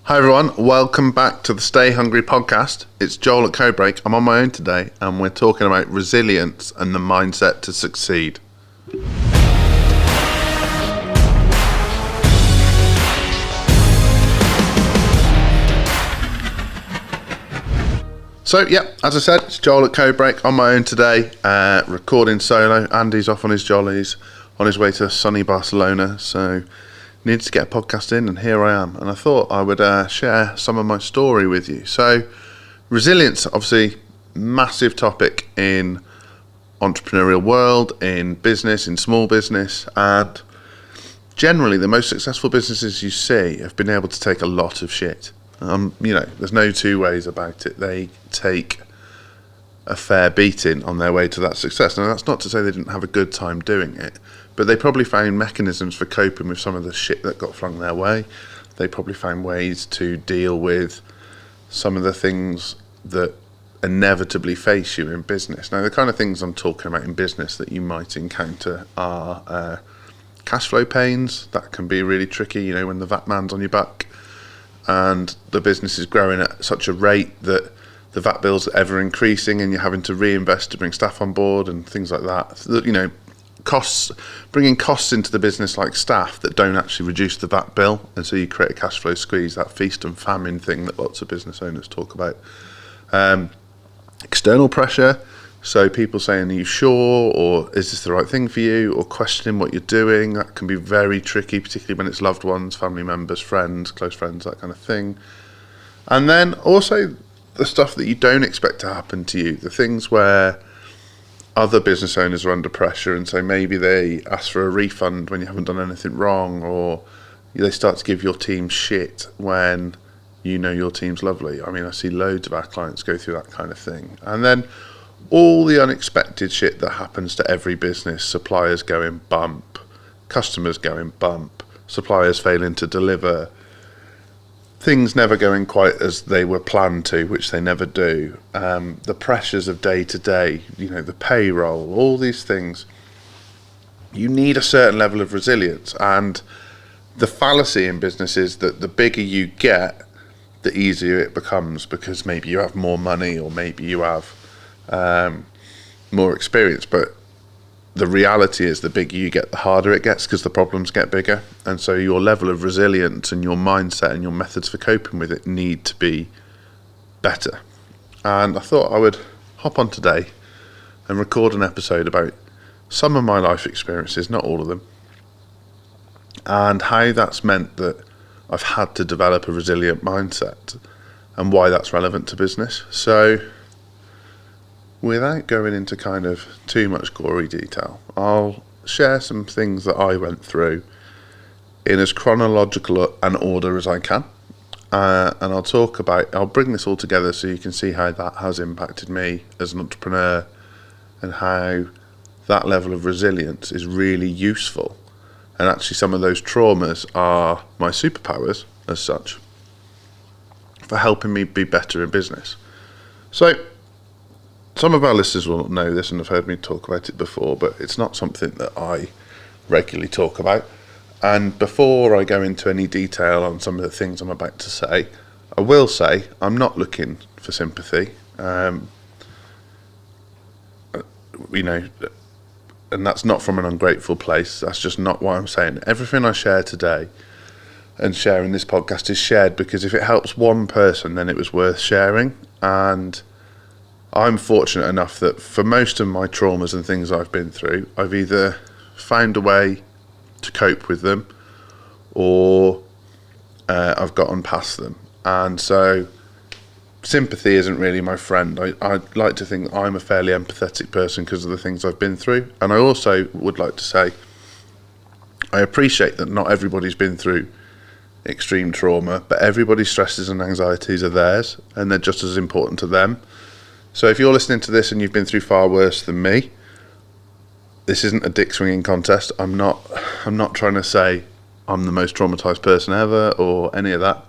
Hi everyone, welcome back to the Stay Hungry podcast. It's Joel at Codebreak. I'm on my own today and we're talking about resilience and the mindset to succeed. So as I said, it's Joel at Codebreak on my own today, recording solo. Andy's off on his jollies, on his way to sunny Barcelona, so needed to get a podcast in, and here I am. And I thought I would share some of my story with you. So resilience, obviously, massive topic in entrepreneurial world, in business, in small business, and generally the most successful businesses you see have been able to take a lot of shit. There's no two ways about it. They take a fair beating on their way to that success. Now, that's not to say they didn't have a good time doing it, but they probably found mechanisms for coping with some of the shit that got flung their way. They probably found ways to deal with some of the things that inevitably face you in business. Now, the kind of things I'm talking about in business that you might encounter are cash flow pains. That can be really tricky, when the VAT man's on your back and the business is growing at such a rate that the VAT bills are ever increasing and you're having to reinvest to bring staff on board and things like that. Costs, bringing costs into the business like staff that don't actually reduce the VAT bill, and so you create a cash flow squeeze, that feast and famine thing that lots of business owners talk about. External pressure, so people saying, are you sure, or is this the right thing for you, or questioning what you're doing. That can be very tricky, particularly when it's loved ones, family members, friends, close friends, that kind of thing. And then also the stuff that you don't expect to happen to you, the things where other business owners are under pressure, and so maybe they ask for a refund when you haven't done anything wrong, or they start to give your team shit when your team's lovely. I see loads of our clients go through that kind of thing. And then all the unexpected shit that happens to every business, suppliers going bump, customers going bump, suppliers failing to deliver, things never going quite as they were planned to, which they never do. The pressures of day to day, the payroll, all these things. You need a certain level of resilience. And the fallacy in business is that the bigger you get, the easier it becomes, because maybe you have more money or maybe you have more experience. But the reality is the bigger you get, the harder it gets, because the problems get bigger. And so your level of resilience and your mindset and your methods for coping with it need to be better. And I thought I would hop on today and record an episode about some of my life experiences, not all of them, and how that's meant that I've had to develop a resilient mindset and why that's relevant to business. So without going into kind of too much gory detail, I'll share some things that I went through in as chronological an order as I can. And I'll bring this all together so you can see how that has impacted me as an entrepreneur and how that level of resilience is really useful. And actually some of those traumas are my superpowers as such for helping me be better in business. So some of our listeners will know this and have heard me talk about it before, but it's not something that I regularly talk about. And before I go into any detail on some of the things I'm about to say, I will say I'm not looking for sympathy. And that's not from an ungrateful place. That's just not what I'm saying. Everything I share today and share in this podcast is shared because if it helps one person, then it was worth sharing. And I'm fortunate enough that for most of my traumas and things I've been through, I've either found a way to cope with them or I've gotten past them. And so sympathy isn't really my friend. I like to think that I'm a fairly empathetic person because of the things I've been through. And I also would like to say I appreciate that not everybody's been through extreme trauma, but everybody's stresses and anxieties are theirs and they're just as important to them. So if you're listening to this and you've been through far worse than me, this isn't a dick swinging contest. I'm not trying to say I'm the most traumatized person ever or any of that.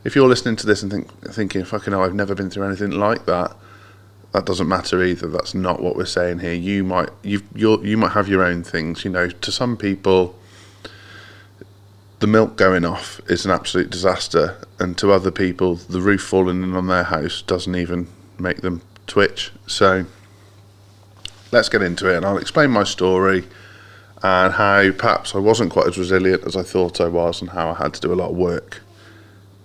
If you're listening to this and thinking, fucking hell, I've never been through anything like that, that doesn't matter either. That's not what we're saying here. You might have your own things. To some people, the milk going off is an absolute disaster, and to other people, the roof falling in on their house doesn't even make them twitch. So let's get into it, and I'll explain my story and how perhaps I wasn't quite as resilient as I thought I was, and how I had to do a lot of work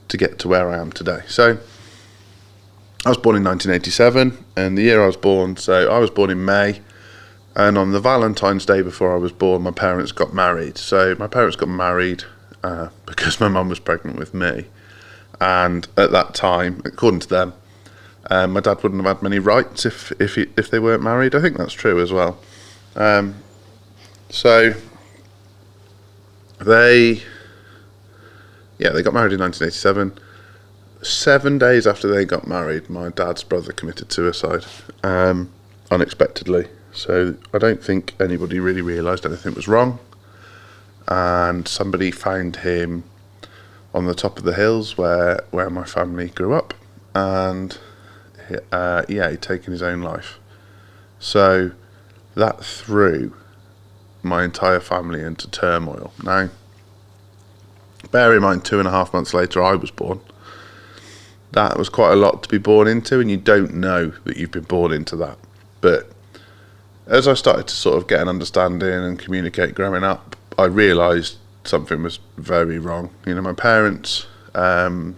to get to where I am today. So I was born in 1987, and the year I was born, so I was born in May, and on the Valentine's Day before I was born, my parents got married. So my parents got married because my mum was pregnant with me, and at that time, according to them, my dad wouldn't have had many rights if they weren't married. I think that's true as well. So they got married in 1987. 7 days after they got married, my dad's brother committed suicide, unexpectedly. So I don't think anybody really realised anything was wrong. And somebody found him on the top of the hills where my family grew up, and he'd taken his own life. So that threw my entire family into turmoil. Now, bear in mind, 2.5 months later I was born. That was quite a lot to be born into, and you don't know that you've been born into that. But as I started to sort of get an understanding and communicate growing up, I realised something was very wrong. You know, my parents, they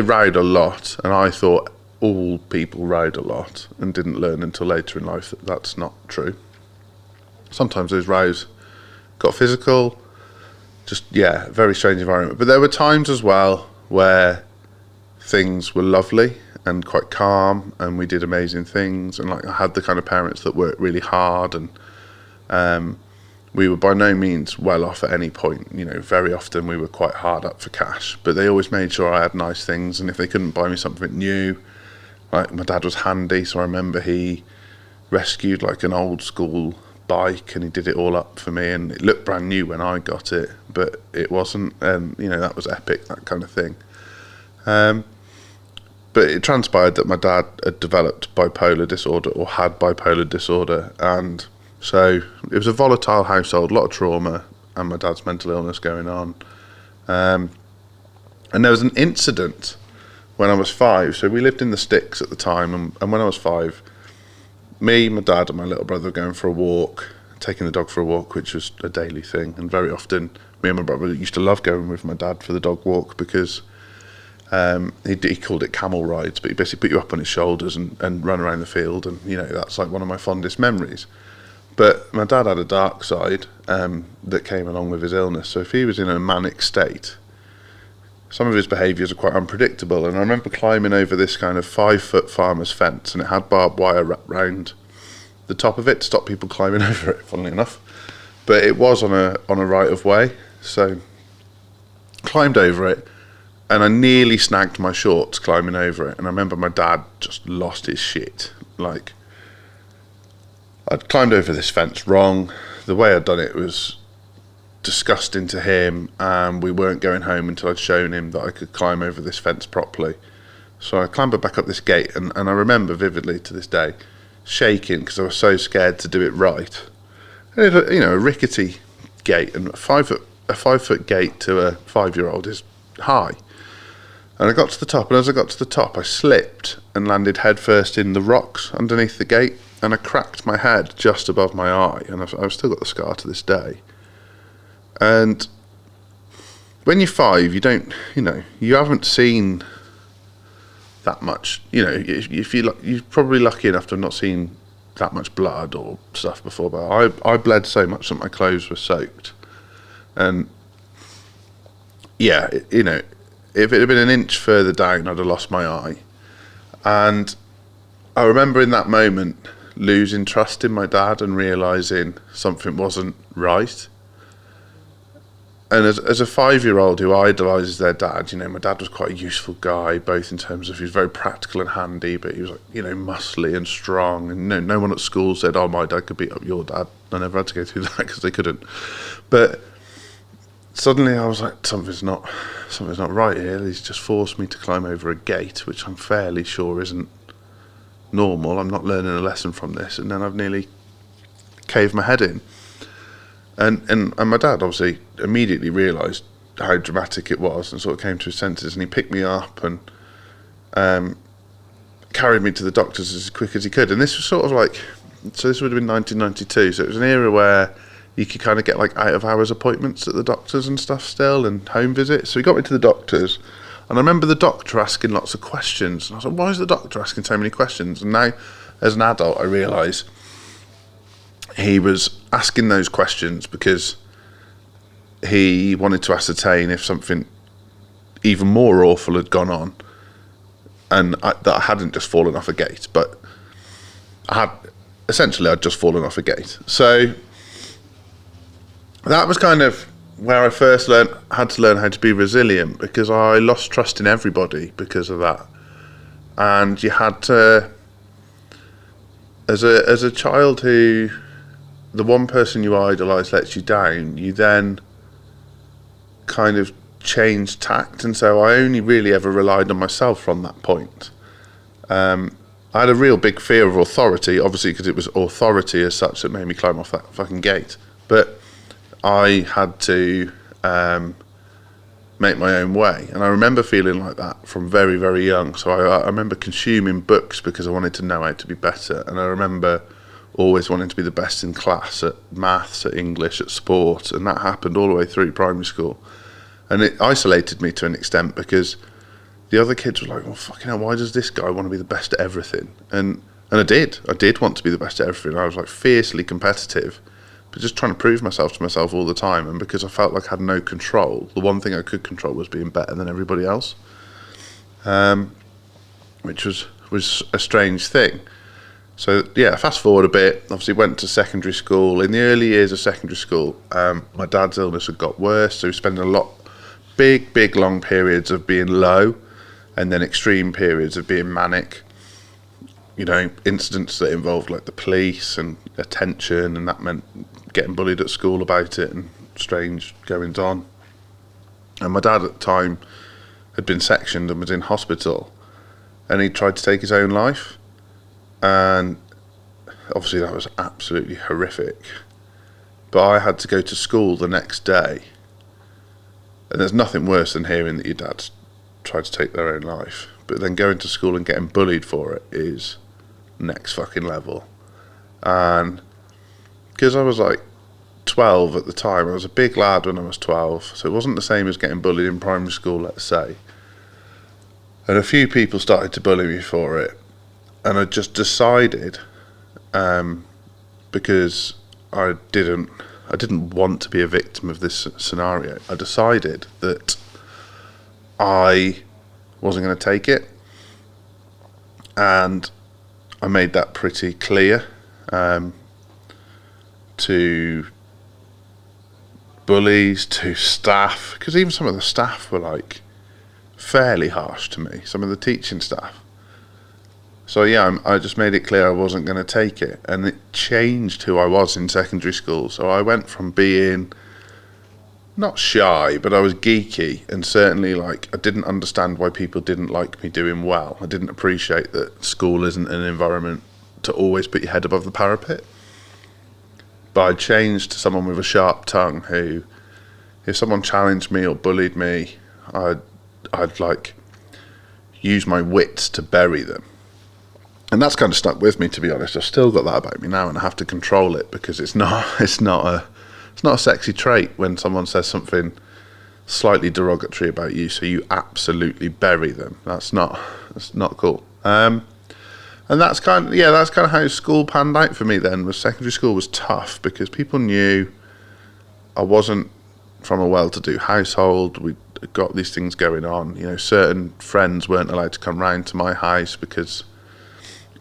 rowed a lot, and I thought all people rowed a lot and didn't learn until later in life that that's not true. Sometimes those rows got physical, very strange environment. But there were times as well where things were lovely and quite calm, and we did amazing things, and like I had the kind of parents that worked really hard, and we were by no means well off at any point. You know, very often we were quite hard up for cash, but they always made sure I had nice things, and if they couldn't buy me something new, like my dad was handy, so I remember he rescued like an old school bike, and he did it all up for me, and it looked brand new when I got it, but it wasn't, and that was epic, that kind of thing. But it transpired that my dad had developed bipolar disorder, or had bipolar disorder, and so it was a volatile household, a lot of trauma, and my dad's mental illness going on. And there was an incident when I was 5, so we lived in the sticks at the time, and when I was 5, me, my dad and my little brother were going for a walk, taking the dog for a walk, which was a daily thing, and very often me and my brother used to love going with my dad for the dog walk, because he called it camel rides, but he basically put you up on his shoulders and run around the field, and that's like one of my fondest memories. But my dad had a dark side that came along with his illness, so if he was in a manic state, some of his behaviours are quite unpredictable. And I remember climbing over this kind of 5-foot farmer's fence, and it had barbed wire wrapped round the top of it to stop people climbing over it, funnily enough. But it was on a right of way, so climbed over it, and I nearly snagged my shorts climbing over it. And I remember my dad just lost his shit. Like, I'd climbed over this fence wrong. The way I'd done it was disgusting to him, and we weren't going home until I'd shown him that I could climb over this fence properly. So I clambered back up this gate, and I remember vividly to this day shaking because I was so scared to do it right. And a rickety gate, and a 5-foot gate to a 5-year-old is high. And I got to the top, and as I got to the top, I slipped and landed headfirst in the rocks underneath the gate, and I cracked my head just above my eye, and I've still got the scar to this day. And when you're 5, you haven't seen that much. If you're probably lucky enough to have not seen that much blood or stuff before, but I bled so much that my clothes were soaked. And if it had been an inch further down, I'd have lost my eye. And I remember in that moment losing trust in my dad and realising something wasn't right. And as a 5-year-old who idolises their dad, my dad was quite a useful guy, both in terms of he was very practical and handy, but he was muscly and strong. And no one at school said, "Oh, my dad could beat up your dad." I never had to go through that because they couldn't. But suddenly I was like, something's not right here. He's just forced me to climb over a gate, which I'm fairly sure isn't normal. I'm not learning a lesson from this. And then I've nearly caved my head in. And my dad obviously immediately realised how dramatic it was and sort of came to his senses, and he picked me up and carried me to the doctors as quick as he could. And this was sort of like, so this would have been 1992, so it was an era where you could kind of get like out of hours appointments at the doctors and stuff still, and home visits. So he got me to the doctors, and I remember the doctor asking lots of questions, and I was like, why is the doctor asking so many questions? And now as an adult I realise he was asking those questions because he wanted to ascertain if something even more awful had gone on, and that I hadn't just fallen off a gate, but I'd just fallen off a gate. So that was kind of where I first had to learn how to be resilient, because I lost trust in everybody because of that. And you had to, as a child who, the one person you idolise lets you down, you then kind of change tact, and so I only really ever relied on myself from that point. I had a real big fear of authority, obviously, because it was authority as such that made me climb off that fucking gate. But I had to make my own way, and I remember feeling like that from very, very young. So I remember consuming books because I wanted to know how to be better, and I remember always wanting to be the best in class at maths, at English, at sport, and that happened all the way through primary school. And it isolated me to an extent, because the other kids were like, well, fucking hell, why does this guy want to be the best at everything? And I did want to be the best at everything. I was like fiercely competitive, but just trying to prove myself to myself all the time. And because I felt like I had no control, the one thing I could control was being better than everybody else, which was a strange thing. So yeah, fast forward a bit, obviously went to secondary school. In the early years of secondary school, my dad's illness had got worse, so he was spending a lot, big long periods of being low, and then extreme periods of being manic. You know, incidents that involved like the police and attention, and that meant getting bullied at school about it and strange goings on. And my dad at the time had been sectioned and was in hospital, and he tried to take his own life. And obviously that was absolutely horrific, but I had to go to school the next day, and there's nothing worse than hearing that your dad's tried to take their own life, but then going to school and getting bullied for it is next fucking level. And because I was like 12 at the time, I was a big lad when I was 12, so it wasn't the same as getting bullied in primary school, let's say, and a few people started to bully me for it. And I just decided, because I didn't want to be a victim of this scenario, I decided that I wasn't going to take it. And I made that pretty clear to bullies, to staff, because even some of the staff were like fairly harsh to me, some of the teaching staff. So yeah, I just made it clear I wasn't going to take it, and it changed who I was in secondary school. So I went from being not shy, but I was geeky, and certainly like I didn't understand why people didn't like me doing well. I didn't appreciate that school isn't an environment to always put your head above the parapet. But I changed to someone with a sharp tongue who, if someone challenged me or bullied me, I'd like use my wits to bury them. And that's kind of stuck with me, to be honest. I've still got that about me now, and I have to control it, because it's not a sexy trait when someone says something slightly derogatory about you, so you absolutely bury them. That's not cool. And that's kind of how school panned out for me then. Was secondary school was tough because people knew I wasn't from a well-to-do household. We got these things going on. You know, certain friends weren't allowed to come round to my house because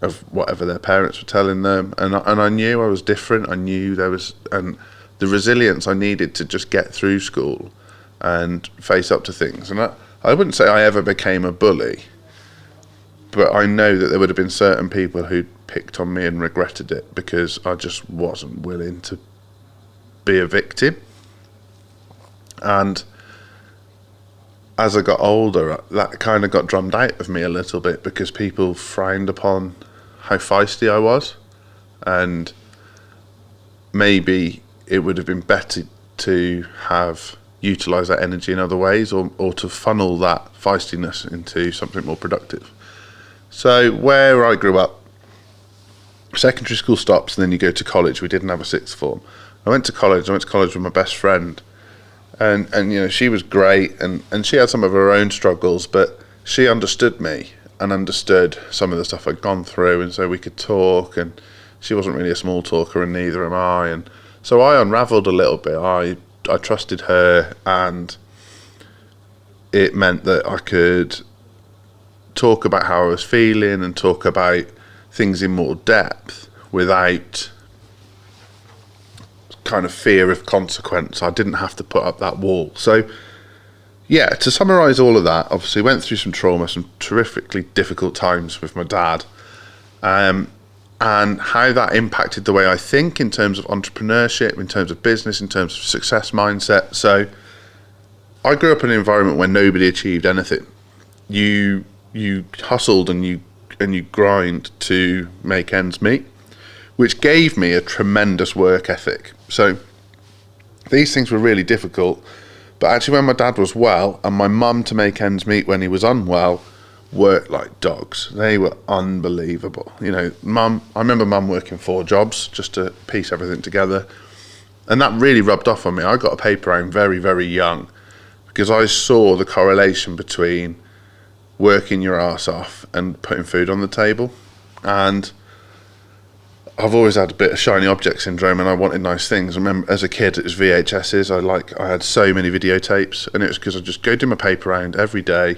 of whatever their parents were telling them, and I knew I was different. I knew there was, and the resilience I needed to just get through school and face up to things. And I wouldn't say I ever became a bully, but I know that there would have been certain people who'd picked on me and regretted it because I just wasn't willing to be a victim. And as I got older, that kind of got drummed out of me a little bit, because people frowned upon how feisty I was, and maybe it would have been better to have utilised that energy in other ways, or to funnel that feistiness into something more productive. So where I grew up, secondary school stops and then you go to college. We didn't have a sixth form. I went to college with my best friend, and you know, she was great, and she had some of her own struggles, but she understood me and understood some of the stuff I'd gone through, and so we could talk, and she wasn't really a small talker, and neither am I, and so I unravelled a little bit. I trusted her, and it meant that I could talk about how I was feeling and talk about things in more depth without kind of fear of consequence. I didn't have to put up that wall. So yeah, to summarise all of that, obviously went through some trauma, some terrifically difficult times with my dad, and how that impacted the way I think in terms of entrepreneurship, in terms of business, in terms of success mindset. So I grew up in an environment where nobody achieved anything. You hustled and you grind to make ends meet, which gave me a tremendous work ethic. So these things were really difficult, but actually when my dad was well, and my mum, to make ends meet when he was unwell, worked like dogs. They were unbelievable. You know, I remember mum working 4 jobs just to piece everything together, and that really rubbed off on me. I got a paper round very, very young because I saw the correlation between working your ass off and putting food on the table. And I've always had a bit of shiny object syndrome, and I wanted nice things. I remember as a kid it was VHSs. I had so many videotapes, and it was because I'd just go do my paper round every day,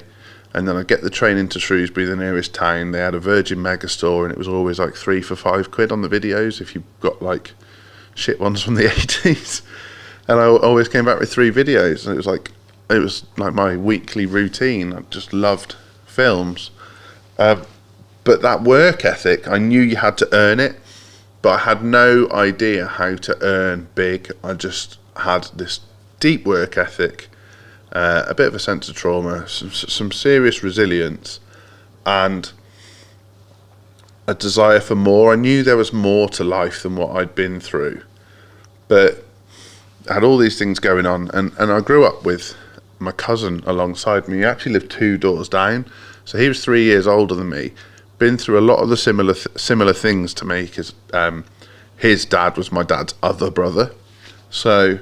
and then I'd get the train into Shrewsbury, the nearest town. They had a Virgin Megastore, and it was always like 3 for £5 on the videos if you got like shit ones from the 80s. And I always came back with 3 videos, and it was like my weekly routine. I just loved films, but that work ethic, I knew you had to earn it, but I had no idea how to earn big. I just had this deep work ethic, a bit of a sense of trauma, some serious resilience, and a desire for more. I knew there was more to life than what I'd been through, but I had all these things going on, and I grew up with my cousin alongside me. He actually lived 2 doors down, so he was 3 years older than me, been through a lot of the similar things to me, because his dad was my dad's other brother. So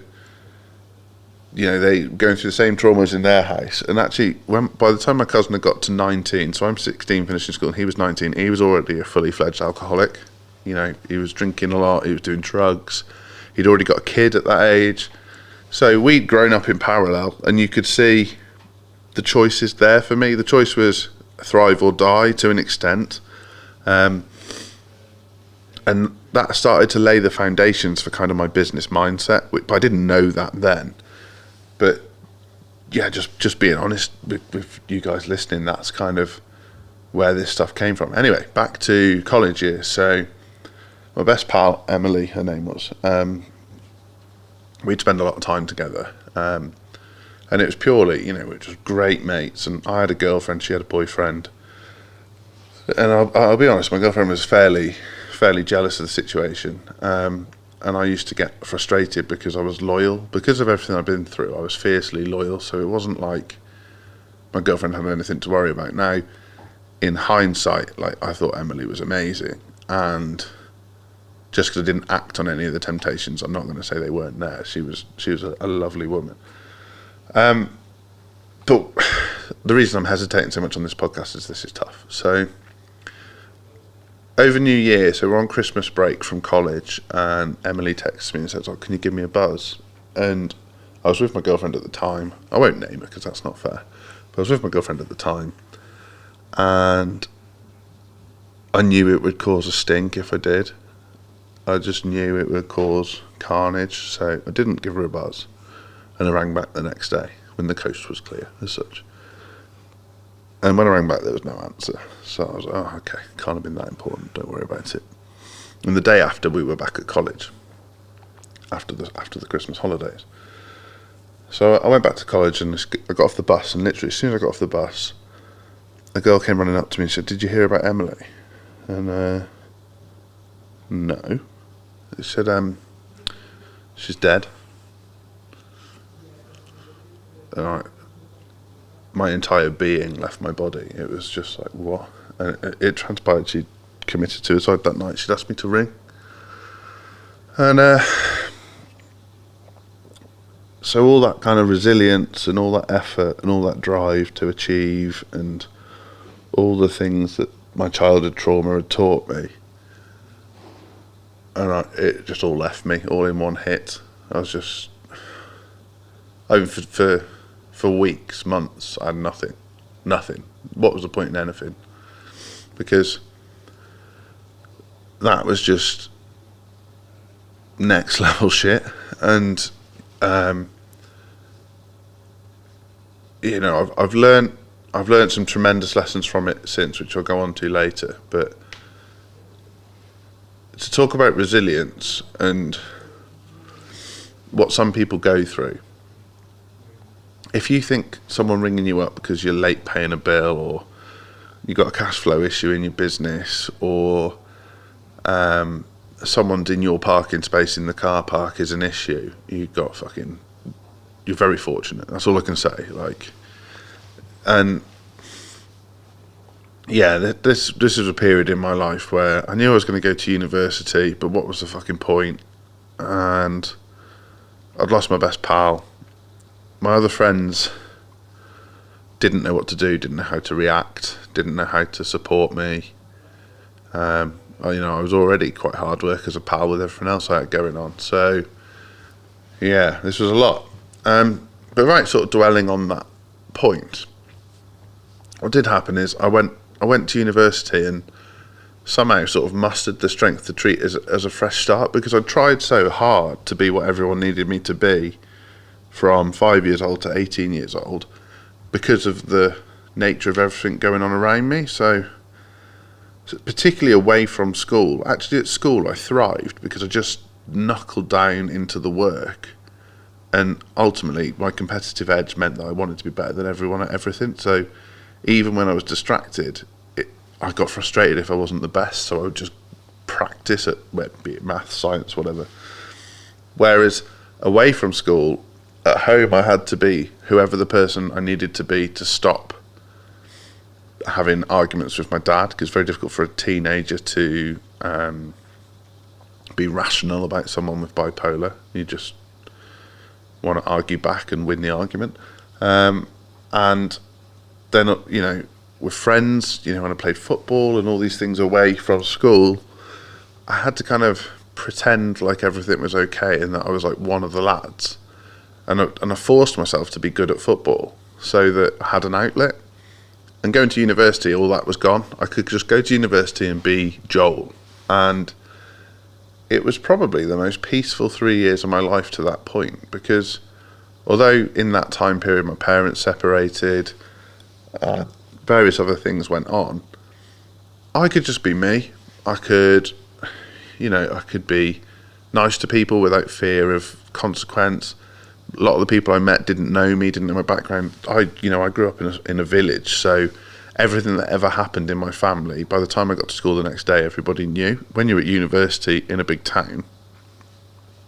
you know, they going through the same traumas in their house. And actually, by the time my cousin had got to 19, so I'm 16 finishing school and he was 19, he was already a fully fledged alcoholic. You know, he was drinking a lot, he was doing drugs, he'd already got a kid at that age. So we'd grown up in parallel, and you could see the choices there for me. The choice was thrive or die to an extent. And that started to lay the foundations for kind of my business mindset, but I didn't know that then. But yeah, just being honest with you guys listening, that's kind of where this stuff came from. Anyway, back to college years. So my best pal, Emily, her name was, we'd spend a lot of time together. And it was purely, you know, we were just great mates. And I had a girlfriend, she had a boyfriend. And I'll be honest, my girlfriend was fairly jealous of the situation. And I used to get frustrated because I was loyal. Because of everything I've been through, I was fiercely loyal. So it wasn't like my girlfriend had anything to worry about. Now, in hindsight, like, I thought Emily was amazing. And just because I didn't act on any of the temptations, I'm not going to say they weren't there. She was a lovely woman. But the reason I'm hesitating so much on this podcast is this is tough. So over New Year, so we're on Christmas break from college, and Emily texts me and says, "Oh, can you give me a buzz?" And I was with my girlfriend at the time. I won't name her because that's not fair. But I was with my girlfriend at the time, and I knew it would cause a stink if I did. I just knew it would cause carnage, so I didn't give her a buzz. And I rang back the next day when the coast was clear as such. And when I rang back, there was no answer. So I was like, oh, okay, can't have been that important, don't worry about it. And the day after, we were back at college, after the Christmas holidays. So I went back to college and I got off the bus, and literally as soon as I got off the bus, a girl came running up to me and said, "Did you hear about Emily?" And no. She said, she's dead. And my entire being left my body. It was just like, what? And it transpired she committed suicide that night. She'd asked me to ring. And so all that kind of resilience and all that effort and all that drive to achieve and all the things that my childhood trauma had taught me, and it just all left me all in one hit. I was just, for weeks, months, I had nothing. What was the point in anything? Because that was just next level shit. And you know, I've learned some tremendous lessons from it since, which I'll go on to later. But to talk about resilience and what some people go through, if you think someone ringing you up because you're late paying a bill, or you got a cash flow issue in your business, or someone's in your parking space in the car park is an issue, you're very fortunate. That's all I can say. And yeah, this was a period in my life where I knew I was going to go to university, but what was the fucking point? And I'd lost my best pal. My other friends didn't know what to do, didn't know how to react, didn't know how to support me. I was already quite hard work as a pal with everything else I had going on. So yeah, this was a lot. But right, sort of dwelling on that point, what did happen is I went to university and somehow sort of mustered the strength to treat it as a fresh start, because I tried so hard to be what everyone needed me to be from 5 years old to 18 years old because of the nature of everything going on around me. So particularly away from school. Actually, at school I thrived because I just knuckled down into the work, and ultimately my competitive edge meant that I wanted to be better than everyone at everything. So even when I was distracted, I got frustrated if I wasn't the best, so I would just practice at, be it maths, science, whatever. Whereas away from school, at home I had to be whoever the person I needed to be to stop having arguments with my dad, because it's very difficult for a teenager to be rational about someone with bipolar. You just want to argue back and win the argument. And then, with friends, when I played football and all these things away from school, I had to kind of pretend like everything was okay and that I was like one of the lads. And I forced myself to be good at football so that I had an outlet. And going to university, all that was gone. I could just go to university and be Joel. And it was probably the most peaceful 3 years of my life to that point, because although in that time period my parents separated, various other things went on, I could just be me. I could be nice to people without fear of consequence. A lot of the people I met didn't know me, didn't know my background. I grew up in a village, so everything that ever happened in my family, by the time I got to school the next day, everybody knew. When you're at university in a big town,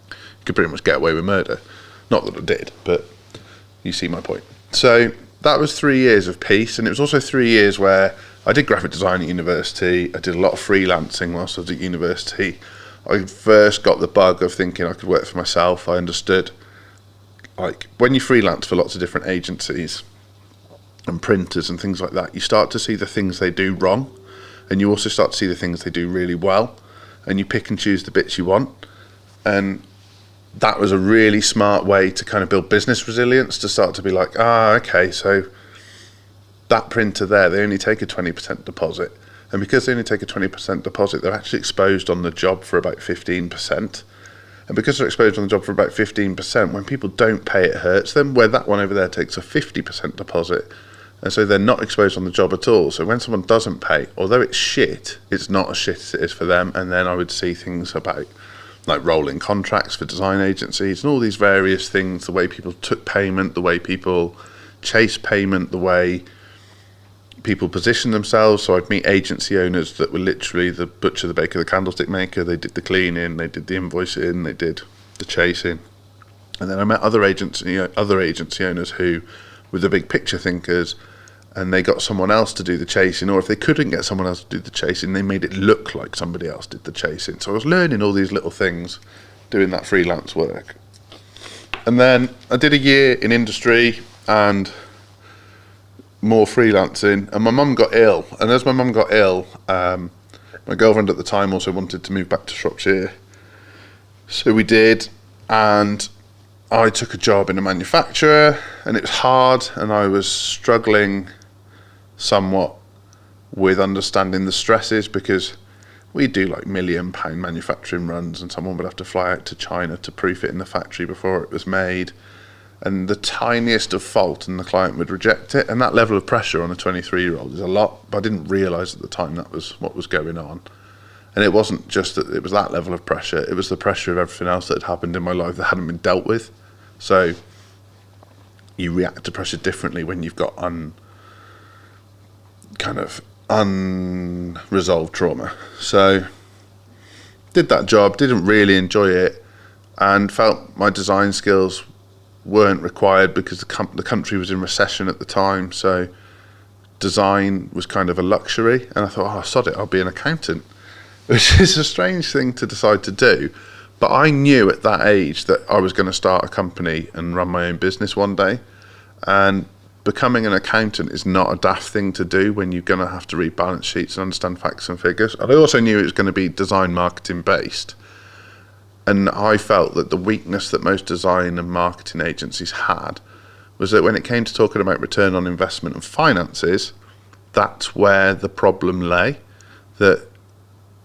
you could pretty much get away with murder. Not that I did, but you see my point. So that was 3 years of peace, and it was also 3 years where I did graphic design at university. I did a lot of freelancing whilst I was at university. I first got the bug of thinking I could work for myself. I understood, when you freelance for lots of different agencies and printers and things like that, you start to see the things they do wrong, and you also start to see the things they do really well, and you pick and choose the bits you want. And that was a really smart way to kind of build business resilience, to start to be like, okay, so that printer there, they only take a 20% deposit, and because they only take a 20% deposit, they're actually exposed on the job for about 15%. And because they're exposed on the job for about 15%, when people don't pay, it hurts them, where that one over there takes a 50% deposit. And so they're not exposed on the job at all. So when someone doesn't pay, although it's shit, it's not as shit as it is for them. And then I would see things about like rolling contracts for design agencies and all these various things, the way people took payment, the way people chase payment, the way people position themselves. So I'd meet agency owners that were literally the butcher, the baker, the candlestick maker. They did the cleaning, they did the invoicing, they did the chasing. And then I met other agency owners who were the big picture thinkers, and they got someone else to do the chasing, or if they couldn't get someone else to do the chasing, they made it look like somebody else did the chasing. So I was learning all these little things doing that freelance work. And then I did a year in industry and more freelancing, and my mum got ill. And as my mum got ill, my girlfriend at the time also wanted to move back to Shropshire. So we did, and I took a job in a manufacturer, and it was hard, and I was struggling somewhat with understanding the stresses, because we do like £1 million manufacturing runs, and someone would have to fly out to China to proof it in the factory before it was made, and the tiniest of fault and the client would reject it. And that level of pressure on a 23-year-old is a lot, but I didn't realise at the time that was what was going on. And it wasn't just that it was that level of pressure, it was the pressure of everything else that had happened in my life that hadn't been dealt with. So you react to pressure differently when you've got unresolved trauma. So did that job, didn't really enjoy it, and felt my design skills weren't required because the country was in recession at the time. So design was kind of a luxury, and I thought, oh, sod it, I'll be an accountant, which is a strange thing to decide to do. But I knew at that age that I was going to start a company and run my own business one day. And becoming an accountant is not a daft thing to do when you're going to have to read balance sheets and understand facts and figures. And I also knew it was going to be design marketing based. And I felt that the weakness that most design and marketing agencies had was that when it came to talking about return on investment and finances, that's where the problem lay. That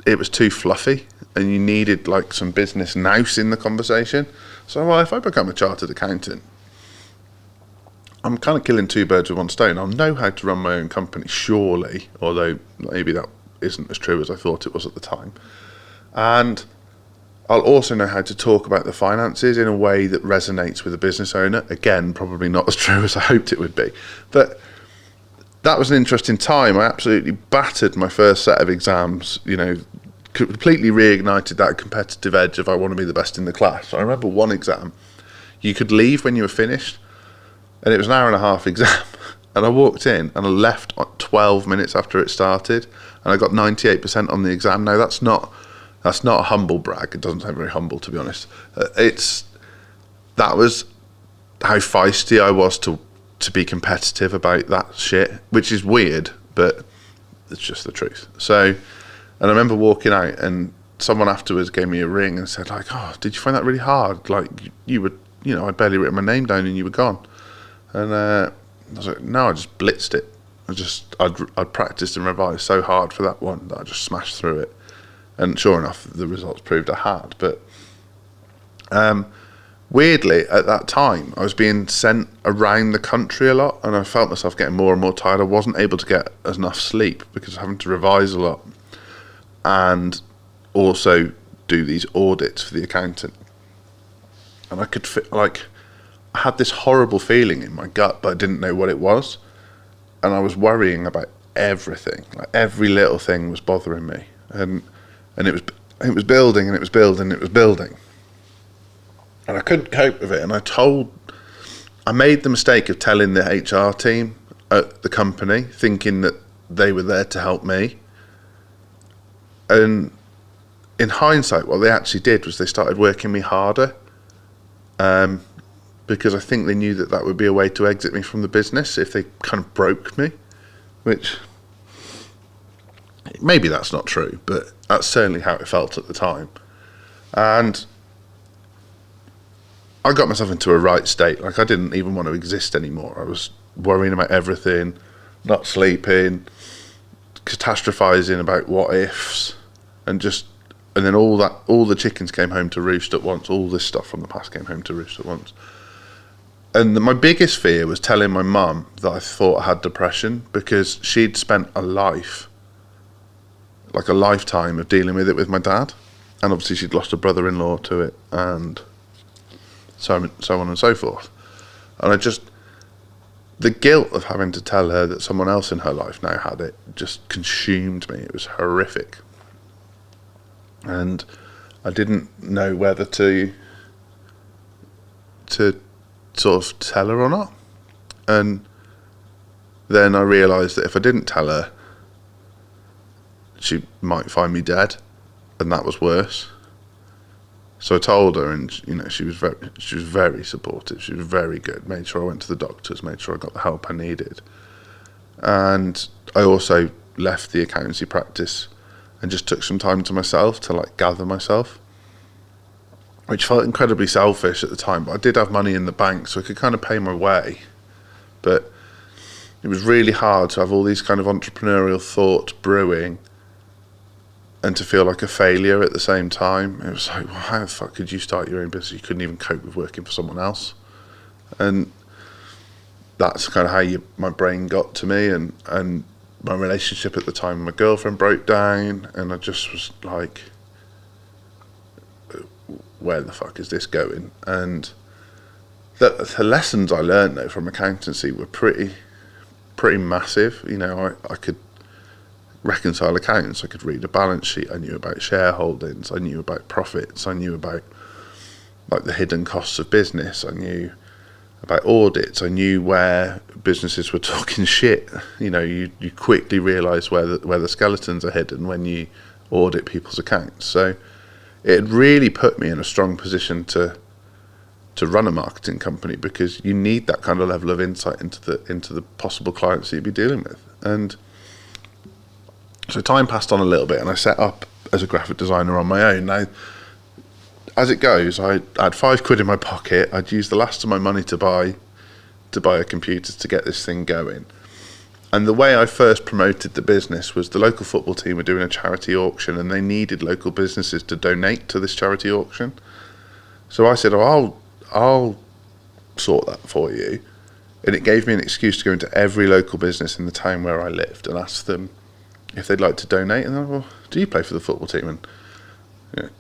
it was too fluffy, and you needed like some business nous in the conversation. So, well, if I become a chartered accountant, I'm kind of killing two birds with one stone. I'll know how to run my own company, surely, although maybe that isn't as true as I thought it was at the time. And I'll also know how to talk about the finances in a way that resonates with a business owner. Again, probably not as true as I hoped it would be. But that was an interesting time. I absolutely battered my first set of exams, completely reignited that competitive edge of I want to be the best in the class. I remember one exam, you could leave when you were finished, and it was an hour and a half exam. And I walked in and I left 12 minutes after it started, and I got 98% on the exam. Now that's not a humble brag. It doesn't sound very humble, to be honest. That was how feisty I was to be competitive about that shit, which is weird, but it's just the truth. So, and I remember walking out, and someone afterwards gave me a ring and said, like, oh, did you find that really hard? Like, you were, I'd barely written my name down and you were gone. And I was like, no, I just blitzed it. I'd practiced and revised so hard for that one that I just smashed through it. And sure enough, the results proved I had. But weirdly, at that time, I was being sent around the country a lot, and I felt myself getting more and more tired. I wasn't able to get enough sleep because I was having to revise a lot and also do these audits for the accountant. And I could I had this horrible feeling in my gut, but I didn't know what it was. And I was worrying about everything. Like every little thing was bothering me. And it was building, and it was building, and it was building. And I couldn't cope with it. And I made the mistake of telling the HR team at the company, thinking that they were there to help me. And in hindsight, what they actually did was they started working me harder, because I think they knew that would be a way to exit me from the business if they kind of broke me, which maybe that's not true, but that's certainly how it felt at the time. And I got myself into a right state. Like, I didn't even want to exist anymore. I was worrying about everything, not sleeping, catastrophizing about what ifs, and then all the chickens came home to roost at once. All this stuff from the past came home to roost at once. And my biggest fear was telling my mum that I thought I had depression, because she'd spent a lifetime of dealing with it with my dad. And obviously she'd lost a brother-in-law to it, and so on and so forth. And the guilt of having to tell her that someone else in her life now had it just consumed me. It was horrific. And I didn't know whether to to sort of tell her or not. And then I realised that if I didn't tell her, she might find me dead, and that was worse. So I told her, and she was very supportive. She was very good. Made sure I went to the doctors. Made sure I got the help I needed. And I also left the accountancy practice and just took some time to myself to like gather myself, which felt incredibly selfish at the time. But I did have money in the bank, so I could kind of pay my way. But it was really hard to have all these kind of entrepreneurial thoughts brewing and to feel like a failure at the same time. It was like, well, how the fuck could you start your own business? You couldn't even cope with working for someone else. And that's kind of how my brain got to me, and my relationship at the time with my girlfriend broke down, and I just was like, where the fuck is this going? And the lessons I learned though from accountancy were pretty massive. I could reconcile accounts, I could read a balance sheet, I knew about shareholdings, I knew about profits, I knew about like the hidden costs of business, I knew about audits, I knew where businesses were talking shit. You quickly realise where the skeletons are hidden when you audit people's accounts. So it really put me in a strong position to run a marketing company, because you need that kind of level of insight into the possible clients that you'd be dealing with. And so time passed on a little bit, and I set up as a graphic designer on my own. Now, as it goes, I had £5 in my pocket. I'd used the last of my money to buy a computer to get this thing going. And the way I first promoted the business was the local football team were doing a charity auction, and they needed local businesses to donate to this charity auction. So I said, I'll sort that for you. And it gave me an excuse to go into every local business in the town where I lived and ask them if they'd like to donate. And they're like, well, do you play for the football team? And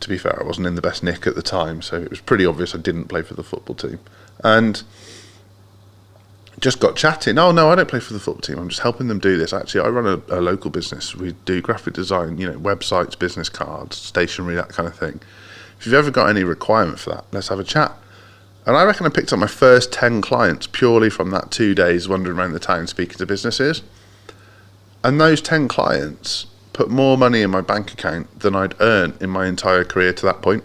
to be fair, I wasn't in the best nick at the time, so it was pretty obvious I didn't play for the football team. And just got chatting. Oh no, I don't play for the football team, I'm just helping them do this. Actually, I run a local business. We do graphic design, websites, business cards, stationery, that kind of thing. If you've ever got any requirement for that, let's have a chat. And I reckon I picked up my first 10 clients purely from that 2 days wandering around the town speaking to businesses. And those 10 clients put more money in my bank account than I'd earned in my entire career to that point.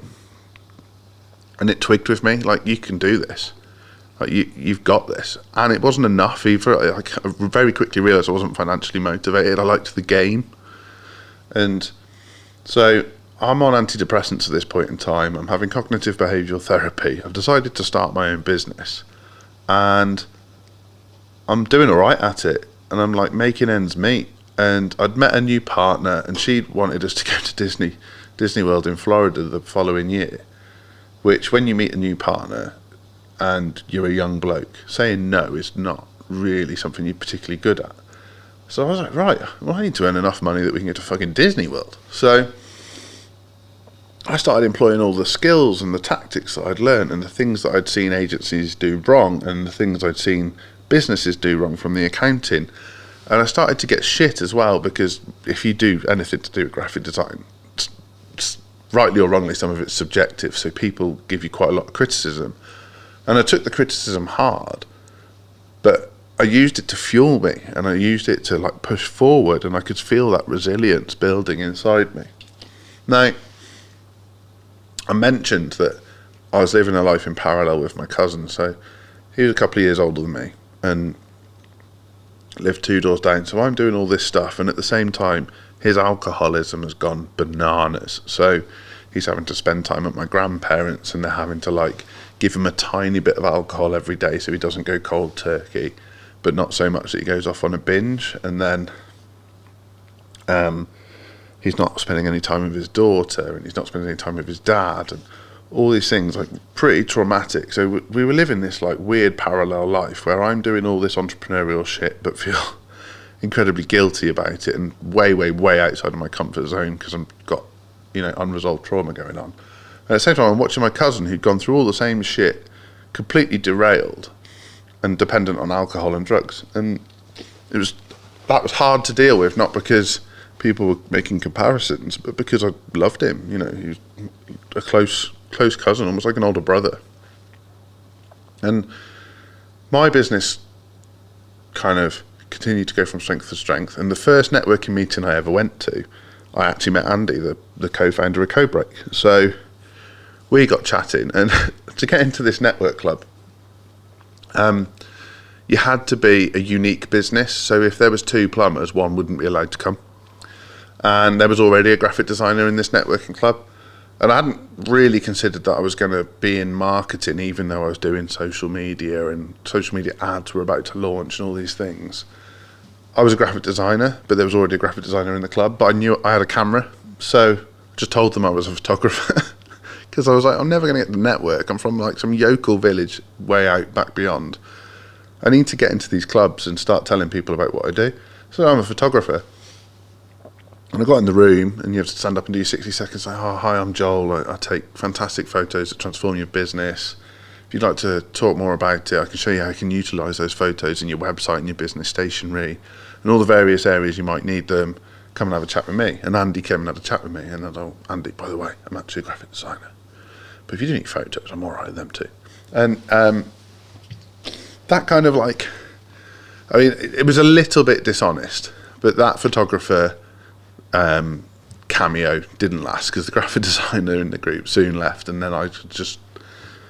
And it twigged with me, like, you can do this. Like, you've got this. And it wasn't enough either. I very quickly realised I wasn't financially motivated. I liked the game. And so I'm on antidepressants at this point in time. I'm having cognitive behavioural therapy. I've decided to start my own business. And I'm doing all right at it. And I'm like making ends meet. And I'd met a new partner, and she wanted us to go to Disney World in Florida the following year, which when you meet a new partner and you're a young bloke, saying no is not really something you're particularly good at. So I was like, right, well, I need to earn enough money that we can go to fucking Disney World. So I started employing all the skills and the tactics that I'd learned, and the things that I'd seen agencies do wrong, and the things I'd seen businesses do wrong from the accounting. And I started to get shit as well, because if you do anything to do with graphic design, rightly or wrongly, some of it's subjective, so people give you quite a lot of criticism. And I took the criticism hard, but I used it to fuel me, and I used it to like push forward, and I could feel that resilience building inside me. Now, I mentioned that I was living a life in parallel with my cousin, so he was a couple of years older than me, and lived 2 doors down. So I'm doing all this stuff, and at the same time his alcoholism has gone bananas. So he's having to spend time at my grandparents, and they're having to like give him a tiny bit of alcohol every day so he doesn't go cold turkey, but not so much that he goes off on a binge. And then he's not spending any time with his daughter, and he's not spending any time with his dad, and all these things, like, pretty traumatic. So we were living this like weird parallel life where I'm doing all this entrepreneurial shit but feel incredibly guilty about it, and way outside of my comfort zone because I've got unresolved trauma going on. And at the same time, I'm watching my cousin, who'd gone through all the same shit, completely derailed and dependent on alcohol and drugs. And that was hard to deal with, not because people were making comparisons, but because I loved him. He was a close cousin, almost like an older brother. And my business kind of continued to go from strength to strength. And the first networking meeting I ever went to, I actually met Andy, the co-founder of Codebreak. So we got chatting, and to get into this network club, you had to be a unique business. So if there was 2 plumbers, one wouldn't be allowed to come. And there was already a graphic designer in this networking club. And I hadn't really considered that I was going to be in marketing, even though I was doing social media, and social media ads were about to launch and all these things. I was a graphic designer, but there was already a graphic designer in the club. But I knew I had a camera, so I just told them I was a photographer. Because I was like, I'm never going to get the network. I'm from like some yokel village way out back beyond. I need to get into these clubs and start telling people about what I do. So I'm a photographer. And I got in the room, and you have to stand up and do your 60 seconds. Like, oh, hi, I'm Joel. I take fantastic photos that transform your business. If you'd like to talk more about it, I can show you how you can utilise those photos in your website and your business stationery and all the various areas you might need them. Come and have a chat with me. And Andy came and had a chat with me. And I thought, Andy, by the way, I'm actually a graphic designer. But if you do need photos, I'm all right with them too. And that kind of like, I mean, it was a little bit dishonest, but that photographer cameo didn't last, because the graphic designer in the group soon left, and then I just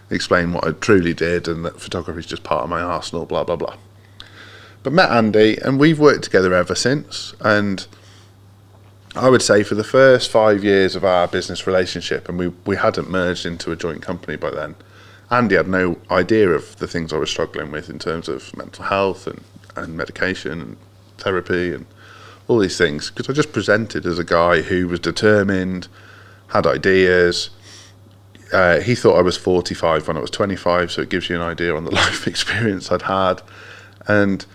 explained what I truly did, and that photography is just part of my arsenal, blah blah blah. But met Andy, and we've worked together ever since. And I would say for the first 5 years of our business relationship, and we hadn't merged into a joint company by then, Andy had no idea of the things I was struggling with in terms of mental health and medication and therapy and all these things, because I just presented as a guy who was determined, had ideas. He thought I was 45 when I was 25, so it gives you an idea on the life experience I'd had. And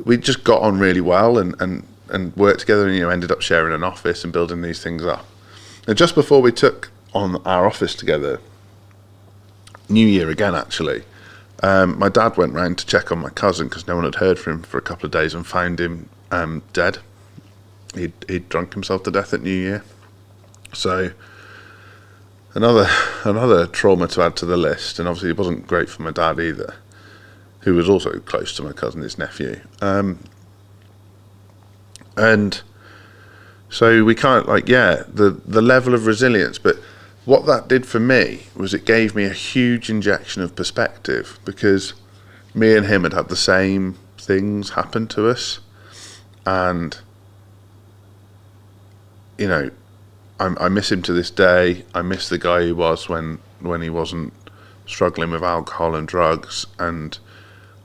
we just got on really well and worked together, and ended up sharing an office and building these things up. And just before we took on our office together, New Year again actually, my dad went round to check on my cousin, because no one had heard from him for a couple of days, and found him dead. He'd drunk himself to death at New Year. So another trauma to add to the list. And obviously it wasn't great for my dad either, who was also close to my cousin, his nephew. And so we kind of like, the level of resilience. But what that did for me was it gave me a huge injection of perspective, because me and him had had the same things happen to us. And I miss him to this day. I miss the guy he was when he wasn't struggling with alcohol and drugs. And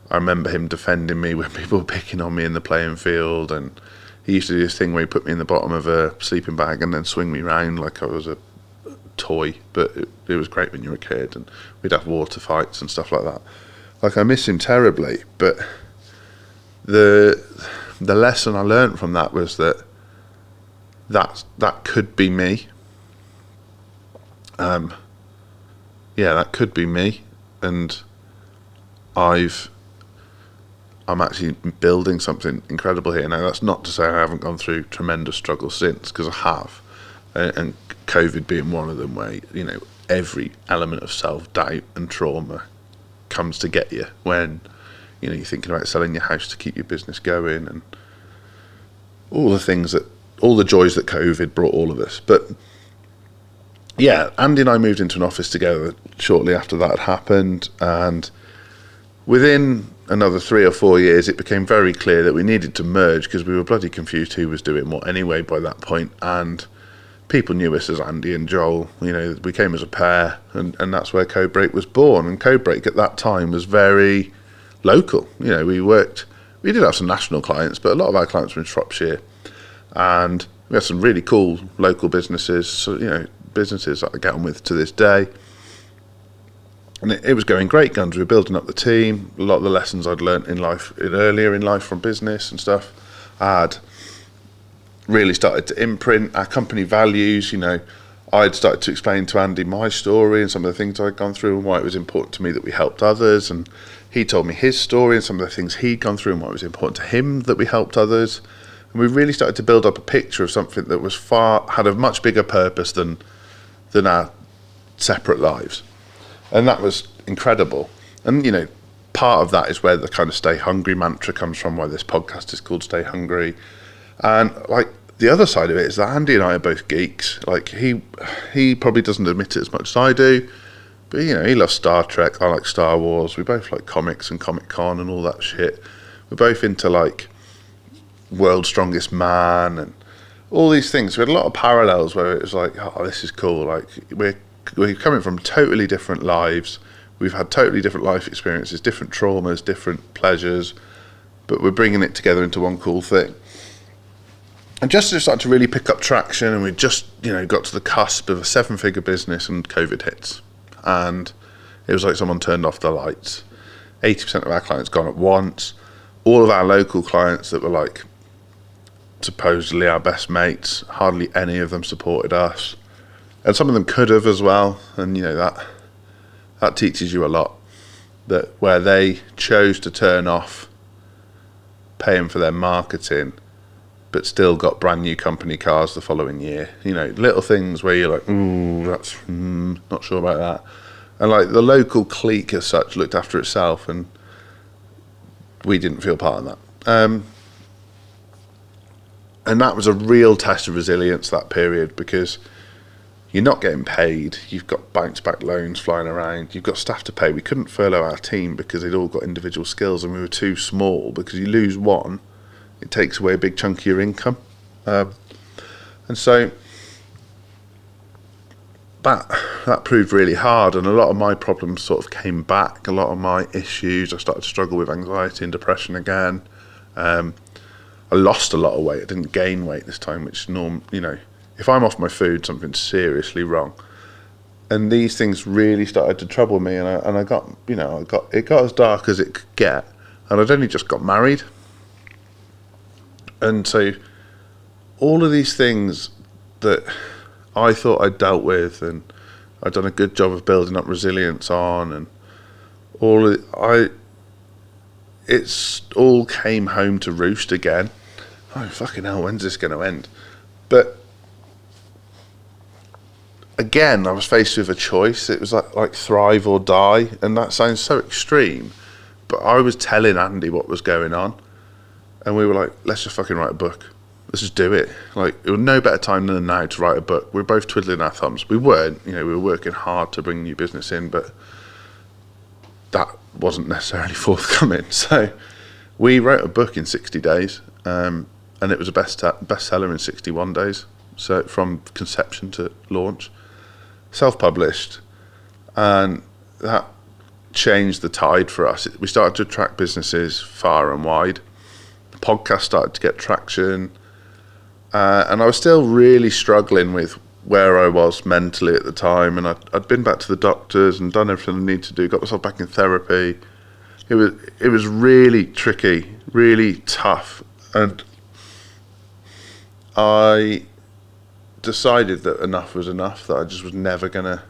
I remember him defending me when people were picking on me in the playing field. And he used to do this thing where he put me in the bottom of a sleeping bag and then swing me round like I was a toy. But it was great when you were a kid, and we'd have water fights and stuff like that. Like, I miss him terribly. But the lesson I learned from that was that could be me. That could be me. And I'm actually building something incredible here. Now, that's not to say I haven't gone through tremendous struggles since, because I have. And COVID being one of them, where, every element of self-doubt and trauma comes to get you when, you're thinking about selling your house to keep your business going, and all the joys that COVID brought all of us. But yeah, Andy and I moved into an office together shortly after that had happened, and within another 3 or 4 years it became very clear that we needed to merge, because we were bloody confused who was doing what anyway by that point. And people knew us as Andy and Joel. We came as a pair, and that's where Codebreak was born. And Codebreak at that time was very local. We did have some national clients, but a lot of our clients were in Shropshire. And we had some really cool local businesses, businesses that I get on with to this day. And it was going great guns. We were building up the team. A lot of the lessons I'd learnt earlier in life from business and stuff, I'd really started to imprint. Our company values, I'd started to explain to Andy my story and some of the things I'd gone through, and why it was important to me that we helped others. And he told me his story and some of the things he'd gone through, and why it was important to him that we helped others. And we really started to build up a picture of something that had a much bigger purpose than our separate lives. And that was incredible. And, part of that is where the kind of stay hungry mantra comes from, why this podcast is called Stay Hungry. And like the other side of it is that Andy and I are both geeks. Like he probably doesn't admit it as much as I do, but he loves Star Trek. I like Star Wars. We both like comics and Comic Con and all that shit. We're both into like World's Strongest Man and all these things. We had a lot of parallels where it was like, oh, this is cool. Like we're coming from totally different lives. We've had totally different life experiences, different traumas, different pleasures, but we're bringing it together into one cool thing. And just as it started to really pick up traction, and we just, got to the cusp of a 7-figure business, and COVID hits. And it was like someone turned off the lights. 80% of our clients gone at once. All of our local clients that were like supposedly our best mates, hardly any of them supported us. And some of them could have as well. And, that teaches you a lot. That where they chose to turn off paying for their marketing, but still got brand new company cars the following year. Little things where you're like, ooh, that's not sure about that. And like the local clique as such looked after itself, and we didn't feel part of that. And that was a real test of resilience, that period, because you're not getting paid. You've got bounce-back loans flying around. You've got staff to pay. We couldn't furlough our team because they'd all got individual skills, and we were too small, because you lose one, it takes away a big chunk of your income. And so that proved really hard, and a lot of my problems sort of came back. A lot of my issues, I started to struggle with anxiety and depression again. I lost a lot of weight. I didn't gain weight this time, which if I'm off my food, something's seriously wrong. And these things really started to trouble me, and I got it got as dark as it could get. And I'd only just got married. And so all of these things that I thought I'd dealt with, and I'd done a good job of building up resilience on, and it's all came home to roost again. Oh, fucking hell, when's this going to end? But again, I was faced with a choice. It was like thrive or die, and that sounds so extreme, but I was telling Andy what was going on, and we were like, let's just fucking write a book. Let's just do it. Like, it was no better time than now to write a book. We were both twiddling our thumbs. We weren't, we were working hard to bring new business in, but that wasn't necessarily forthcoming. So we wrote a book in 60 days, and it was a bestseller in 61 days. So from conception to launch, self-published, and that changed the tide for us. We started to attract businesses far and wide. The podcast started to get traction, and I was still really struggling with where I was mentally at the time, and I'd been back to the doctors and done everything I needed to do, got myself back in therapy. It was really tricky, really tough, and I decided that enough was enough, that I just was never going to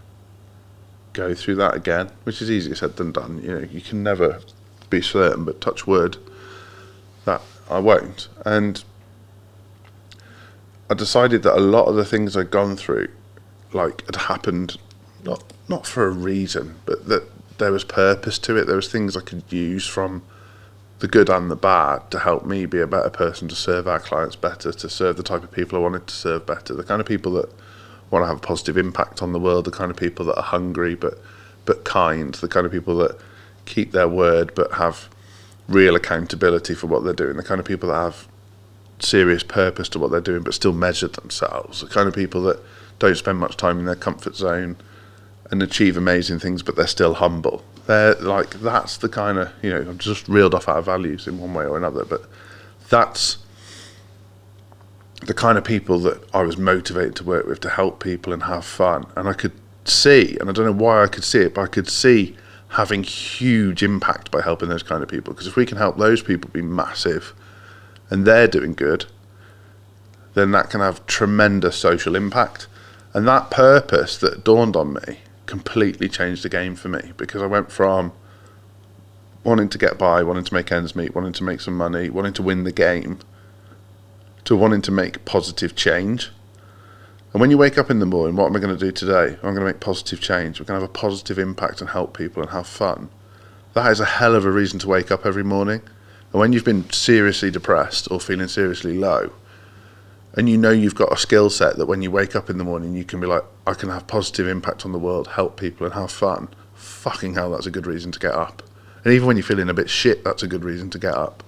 go through that again, which is easier said than done. You can never be certain, but touch wood that I won't. And I decided that a lot of the things I'd gone through, had happened not for a reason, but that there was purpose to it. There was things I could use from the good and the bad to help me be a better person, to serve our clients better, to serve the type of people I wanted to serve better, the kind of people that want to have a positive impact on the world, the kind of people that are hungry but kind, the kind of people that keep their word but have real accountability for what they're doing, the kind of people that have serious purpose to what they're doing but still measure themselves, the kind of people that don't spend much time in their comfort zone and achieve amazing things but they're still humble. That's the kind of, I've just reeled off our values in one way or another, but that's the kind of people that I was motivated to work with, to help people and have fun. And I could see, and I don't know why I could see it, but I could see having huge impact by helping those kind of people. Because if we can help those people be massive and they're doing good, then that can have tremendous social impact. And that purpose that dawned on me completely changed the game for me, because I went from wanting to get by, wanting to make ends meet, wanting to make some money, wanting to win the game, to wanting to make positive change. And when you wake up in the morning, what am I going to do today? I'm going to make positive change. We're going to have a positive impact and help people and have fun. that is a hell of a reason to wake up every morning. And when you've been seriously depressed or feeling seriously low, and you know you've got a skill set that when you wake up in the morning, you can be like, I can have positive impact on the world, help people and have fun. Fucking hell, that's a good reason to get up. And even when you're feeling a bit shit, that's a good reason to get up.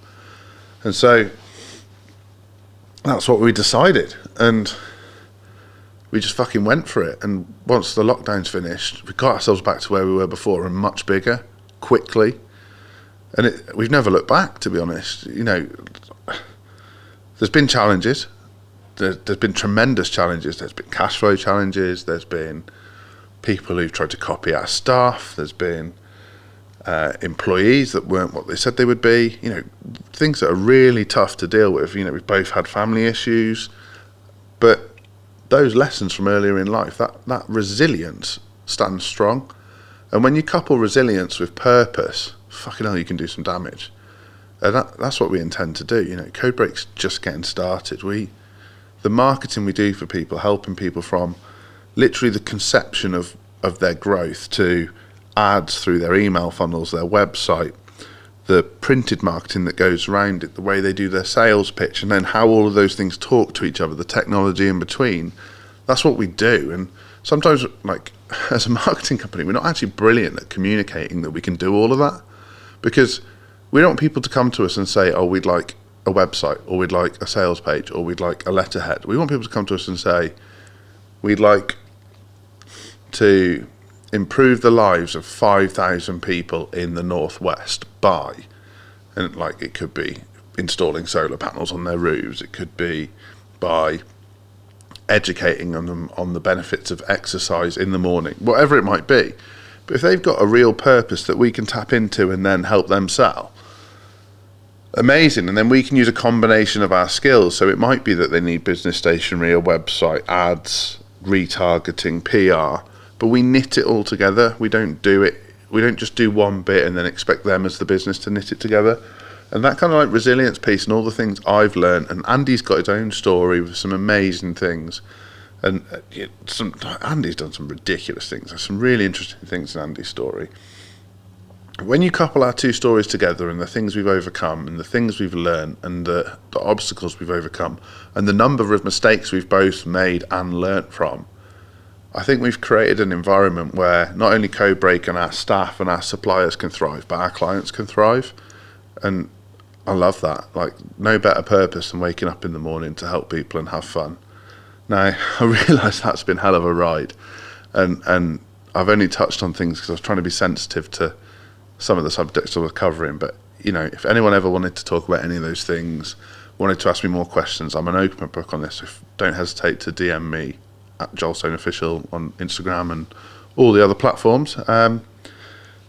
And so that's what we decided. And we just fucking went for it. And once the lockdown's finished, we got ourselves back to where we were before and much bigger, quickly. And we've never looked back, to be honest. You know, there's been challenges. There's been tremendous challenges. There's been cash flow challenges. There's been people who've tried to copy our stuff. There's been employees that weren't what they said they would be. You know, things that are really tough to deal with. You know, we've both had family issues. But those lessons from earlier in life, that resilience stands strong. And when you couple resilience with purpose, fucking hell, you can do some damage. And that's what we intend to do. You know, Codebreak's just getting started. The marketing we do for people, helping people from literally the conception of their growth to ads through their email funnels, their website, the printed marketing that goes around it, the way they do their sales pitch, and then how all of those things talk to each other, the technology in between. That's what we do. And sometimes, like, as a marketing company, we're not actually brilliant at communicating that we can do all of that, because we don't want people to come to us and say, oh, we'd like a website, or we'd like a sales page, or we'd like a letterhead. We want people to come to us and say, we'd like to improve the lives of 5,000 people in the Northwest by, and like, it could be installing solar panels on their roofs, it could be by educating them on the benefits of exercise in the morning, whatever it might be. But if they've got a real purpose that we can tap into and then help them sell, amazing. And then we can use a combination of our skills. So it might be that they need business stationery, a website, ads, retargeting, PR, but we knit it all together. We don't just do one bit and then expect them as the business to knit it together. And that kind of like resilience piece and all the things I've learned, and Andy's got his own story with some amazing things. And Andy's done some ridiculous things. There's some really interesting things in Andy's story. When you couple our two stories together and the things we've overcome and the things we've learned and the obstacles we've overcome and the number of mistakes we've both made and learnt from, I think we've created an environment where not only Codebreak and our staff and our suppliers can thrive, but our clients can thrive. And I love that. Like, no better purpose than waking up in the morning to help people and have fun. Now, I realise that's been hell of a ride. And I've only touched on things because I was trying to be sensitive to some of the subjects I was covering. But, you know, if anyone ever wanted to talk about any of those things, wanted to ask me more questions, I'm an open book on this. So don't hesitate to DM me at Joel Stone Official on Instagram and all the other platforms. But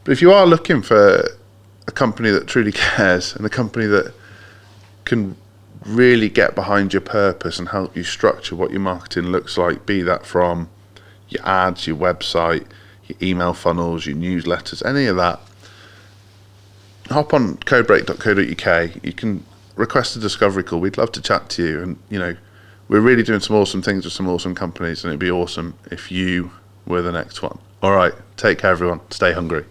if you are looking for a company that truly cares and a company that can really get behind your purpose and help you structure what your marketing looks like, be that from your ads, your website, your email funnels, your newsletters, any of that, hop on codebreak.co.uk. You can request a discovery call. We'd love to chat to you. And, you know, we're really doing some awesome things with some awesome companies, and it'd be awesome if you were the next one. All right, take care, everyone. Stay hungry.